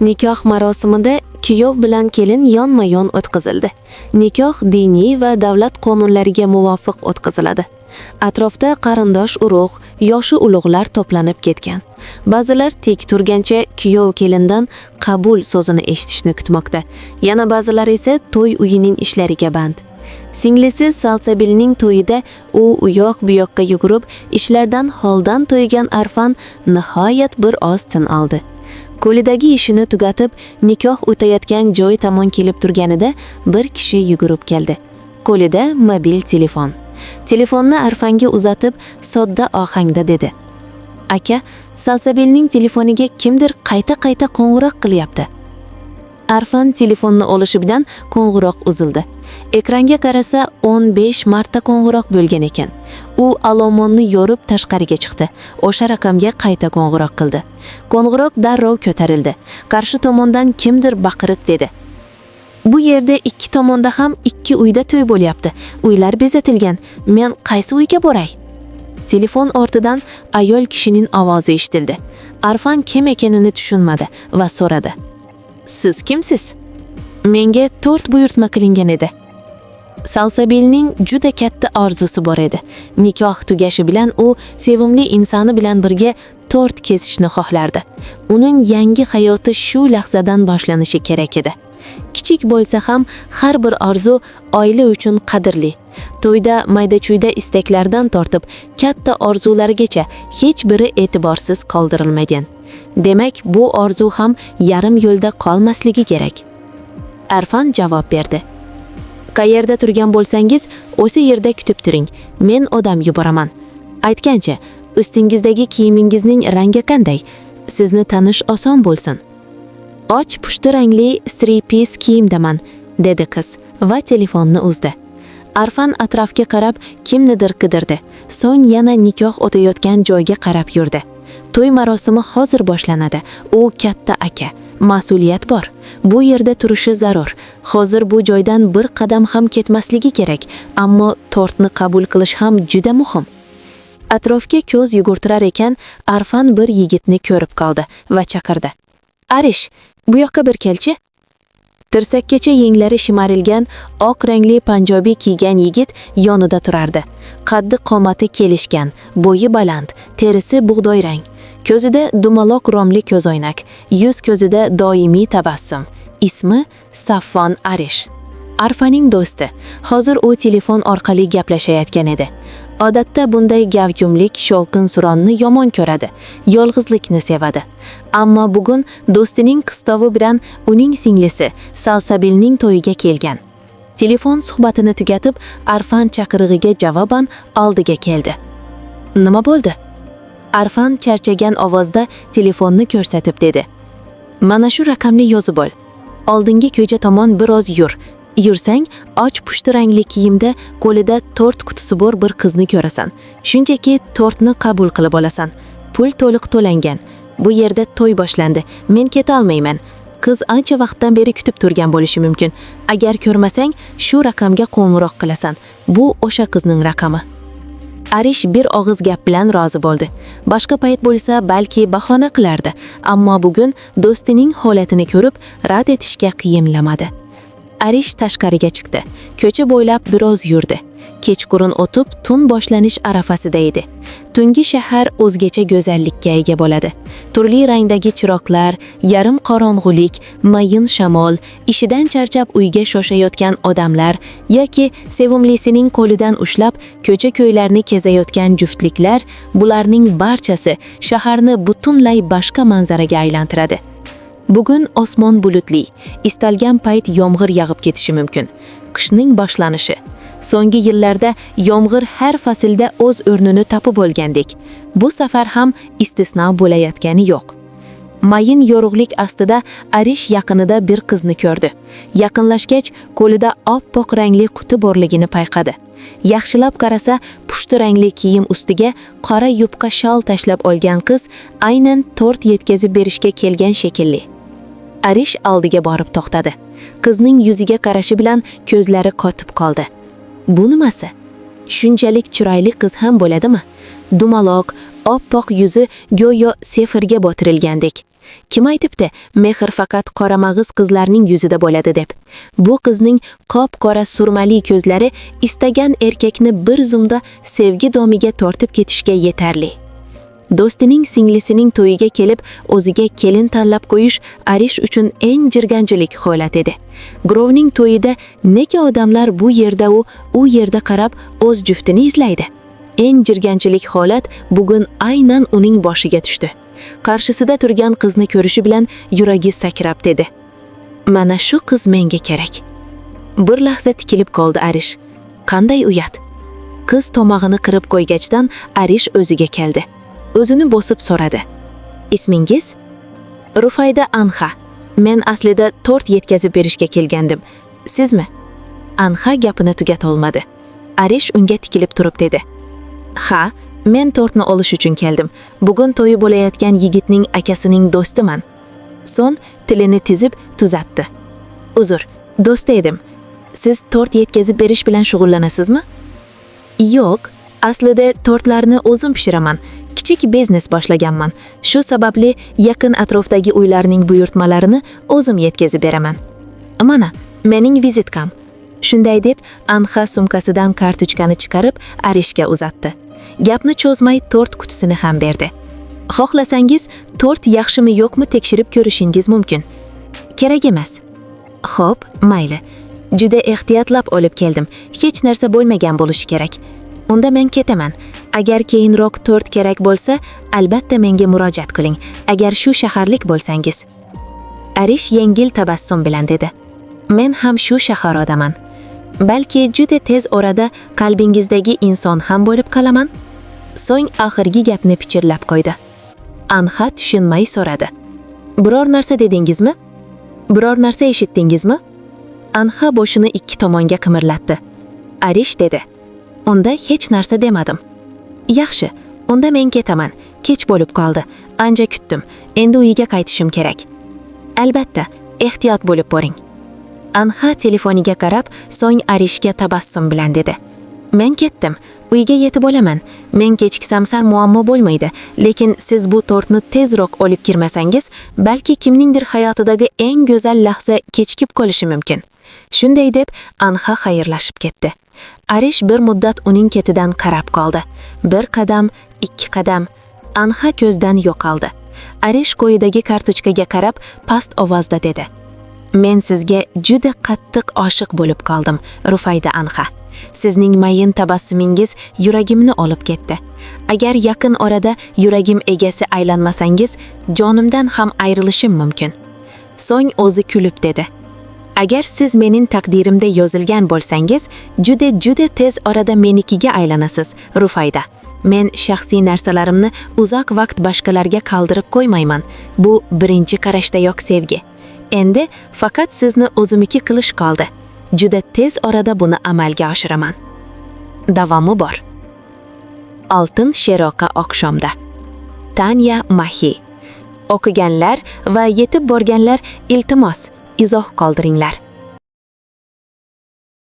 Nikoh marosimida kuyov bilan kelin yonma-yon o'tkazildi. Nikoh diniy va davlat qonunlariga muvofiq o'tkaziladi. Atrofda qarindosh urug', yoshi ulug'lar to'planib ketgan. Ba'zilar tik turgancha kuyov kelindan qabul so'zini eshitishni kutmoqda. Yana ba'zilar esa to'y uyining ishlariga band. Singlisi Salsabilning to'yida u yoq bu yoqqa yugurib, ishlardan holdan to'ygan Arfan nihoyat bir oz tin oldi. Qo'lidagi ishini tugatib, nikoh o'tayotgan joy tomon kelib turganida bir kishi yugurib keldi. Qo'lida mobil telefon. Telefonni Arfanga uzatib, sodda ohangda dedi: "Aka, Salsabilning telefoniga kimdir qayta-qayta qo'ng'iroq qilyapti." Arfan telefonni olishi bilan qo'ng'iroq uzildi. Ekranga qarasa 15 marta qo'ng'iroq bo'lgan ekan. U alomonni yorib tashqariga chiqdi. O'sha raqamga qayta qo'ng'iroq qildi. Qo'ng'iroq darrov ko'tarildi. Qarshi tomondan kimdir baqiriq dedi: "Bu yerda ikki tomonda ham ikki uyda to'y bo'lyapti. Uylar bezatilgan. Men qaysi uyga boray?" Telefon ortidan ayol kishining ovozi eshitildi. Arfan kim ekanini tushunmadi va so'radi: "Siz kimsiz?" "Menga 4 buyurtma qilingan edi." Salsabilning juda katta orzusi bor edi. Nikoh tugashi bilan u sevimli insoni bilan birga 4 kesishni xohlardi. Uning yangi hayoti shu lahzadan boshlanishi kerak edi. Kichik bo'lsa ham har bir orzu oila uchun qadrli. To'yda mayda-chuyda istaklardan tortib katta orzulargacha hech biri e'tiborsiz qoldirilmagan. Demak, bu orzu ham yarim yo'lda qolmasligi kerak. Arfan javob berdi: "Qayerda turgan bo'lsangiz, o'sha yerda kutib turing. Men odam yuboraman. Aytgancha, ustingizdagi kiyimingizning rangi qanday? Sizni tanish oson bo'lsin." "Och pushti rangli three-piece kiyimdaman", dedi qiz va telefonni uzdi. Arfan atrofga qarab kimnidir qidirdi. So'ng yana nikoh o'tayotgan joyga qarab yurdi. To'y marosimi hozir boshlanadi. U katta aka, mas'uliyat bor. Bu yerda turishi zarur. Hozir bu joydan bir qadam ham ketmasligi kerak, ammo tortni qabul qilish ham juda muhim. Atrofga ko'z yugurtirar ekan, Arfan bir yigitni ko'rib qoldi va chaqirdi: "Arish, bu yoqqa bir kelchi." Tirsakkacha yenglari shimarilgan, oq rangli panjobi kiygan yigit yonida turardi. Qaddi qomati kelishgan, bo'yi baland, terisi bug'doy rang. Ko'zida dumaloq romli ko'zoynak, yuz ko'zida doimiy tabassum. Ismi Saffon Arish. Arfaning do'sti. Hozir u telefon orqali gaplashayotgan edi. Odatda bunday gavjumlik shovqin suronni yomon ko'radi, yolg'izlikni sevadi. Ammo bugun do'stining qistovi bilan uning singlisi Salsabilning to'yiga kelgan. Telefon suhbatini tugatib, Arfan chaqirig'iga javoban oldiga keldi. "Nima bo'ldi?" Arfan charchagan ovozda telefonni ko'rsatib dedi: "Mana shu raqamni yozib ol. Oldingi ko'cha tomon biroz yur. Yursang, och pushti rangli kiyimda qo'lida 4 qutisi bor bir qizni ko'rasan. Shunchaki 4ni qabul qilib olasan. Pul to'liq to'langan. Bu yerda to'y boshlandi. Men keta olmayman. Qiz ancha vaqtdan beri kutib turgan bo'lishi mumkin. Agar ko'rmasang, shu raqamga qo'ng'iroq qilasan. Bu o'sha qizning raqami." Arish bir og'iz gap bilan rozi bo'ldi. Boshqa payt bo'lsa balki bahona qilardi, ammo bugun do'stining holatini ko'rib rad etishga qiyinlamadi. Arish tashqariga chiqdi. Ko'cha bo'ylab biroz yurdi. Kechqurun o'tib, tun boshlanish arafasida edi. Tungi shahar o'zgacha go'zallikka ega bo'ladi. Turli rangdagi chiroqlar, yarim qorong'ulik, mayin shamol, ishidan charchab uyga shoshayotgan odamlar yoki sevimlisining qo'lidan ushlab ko'cha-ko'ylarni kezayotgan juftliklar, bularning barchasi shaharni butunlay boshqa manzaraga aylantiradi. Bugun osmon bulutli, istalgan payt yomg'ir yog'ib ketishi mumkin. Qishning boshlanishi. So'nggi yillarda yomg'ir har faslda o'z o'rnini topib olgandek, bu safar ham istisno bo'layotgani yo'q. Mayin yorug'lik ostida Arish yaqinida bir qizni ko'rdi. Yaqinlashgach, qo'lida oppoq rangli quti borligini payqadi. Yaxshilab qarasa, pushti rangli kiyim ustiga qora yubqa shal tashlab olgan qiz aynan tort yetkazib berishga kelgan shekilli. Arish oldiga borib to'xtadi. Qizning yuziga qarashi bilan ko'zlari qotib qoldi. Bu nimasi? Shunchalik chiroyli qiz ham bo'ladimi? Dumaloq, oppoq yuzi go'yo seferga botirilgandek. Kim aytibdi, mehr faqat qora mag'iz qizlarning yuzida bo'ladi deb. Bu qizning qop-qora surmali ko'zlari istagan erkakni bir zumda sevgi domiga tortib ketishga yetarli. Do'stining singlisining to'yiga kelib, o'ziga kelin tanlab qo'yish Arish uchun eng jirganchilik holat edi. Grovning to'yida nega odamlar bu yerda u yerda qarab o'z juftini izlaydi? Eng jirganchilik holat bugun aynan uning boshiga tushdi. Qarshisida turgan qizni ko'rishi bilan yuragi sakrab dedi. Mana shu qiz menga kerak. Bir lahza tikilib qoldi Arish. Qanday uyat. Qiz tomog'ini qirib qo'ygachdan Arish o'ziga keldi. O'zini bosib so'radi. Ismingiz? Rufayda Anha. Men aslida tort yetkazib berishga kelgandim. Sizmi? Anha gapini tugatolmadi. Arish unga tikilib turib dedi. Ha, men tortni olish uchun keldim. Bugun to'yi bo'layotgan yigitning akasining do'stiman. So'ng tilini tizib tuzatdi. Uzr, do'sti edim. Siz tort yetkazib berish bilan shug'ullanasizmi? Yo'q, aslida tortlarni o'zim pishiraman. Kichik biznes boshlaganman. Shu sababli yaqin atrofdagi uylarning buyurtmalarini o'zim yetkazib beraman. Mana, mening vizitkam. Shunday deb Anha sumkasidan kartochkani chiqarib Arishga uzatdi. Gapni cho'zmay tort qutisini ham berdi. Xohlasangiz tort yaxshimi yo'qmi tekshirib ko'rishingiz mumkin. Kerak emas. Xo'p, mayli. Juda ehtiyotlab olib keldim. Hech narsa bo'lmagan bo'lishi kerak. Unda men ketaman. Agar keyinroq tort kerak bo'lsa, albatta menga murojaat qiling. Agar shu shaharlik bo'lsangiz. Arish yengil tabassum bilan dedi. Men ham shu shahar odaman. Balki juda tez orada qalbingizdagi inson ham bo'lib qolaman. So'ng oxirgi gapni pichirlab qo'ydi. Anha tushunmay so'radi. Biror narsa dedingizmi? Biror narsa eshitdingizmi? Anha boshini ikki tomonga qimirlatdi. Arish dedi. Unda hech narsa demadim. Yaxshi, unda men ketaman. Kech bo'lib qoldi. Anja kutdim. Endi uyiga qaytishim kerak. Albatta, ehtiyot bo'lib boring. Anha telefoniga qarab, so'ng Arishga tabassum bilan dedi. Men ketdim. Uyga yetib olaman. Men kechiksam sal muammo bo'lmaydi, lekin siz bu tortni tezroq olib kirmasangiz, balki kimningdir hayotidagi eng go'zal lahza kechikib qolishi mumkin. Shunday deb Anha xayrlashib ketdi. Arish bir muddat uning ketidan qarab qoldi. Bir qadam, ikki qadam, Anha ko'zdan yo'qoldi. Arish qo'yidagi kartochkaga qarab past ovozda dedi. Men sizga juda qattiq oshiq bo'lib qoldim, Rufayda Anha. Sizning mayin tabassumingiz yuragimni olib ketdi. Agar yaqin orada yuragim egasi aylanmasangiz, jonimdan ham ayrilishim mumkin. So'ng o'zi kulib dedi. Agar siz mening taqdirimda yozilgan bo'lsangiz, juda tez orada menikiga aylanasiz, Rufayda. Men shaxsiy narsalarimni uzoq vaqt boshqalarga qoldirib qo'ymayman. Bu birinchi qarashdayoq sevgi. Endi faqat sizni o'zimiki qilish qoldi. Juda tez orada buni amalga oshiraman. Davomi bor. Oltin sheroqa oqshomda. Tanya Mahi. O'qiganlar va yetib borganlar iltimos izoh qoldiringlar.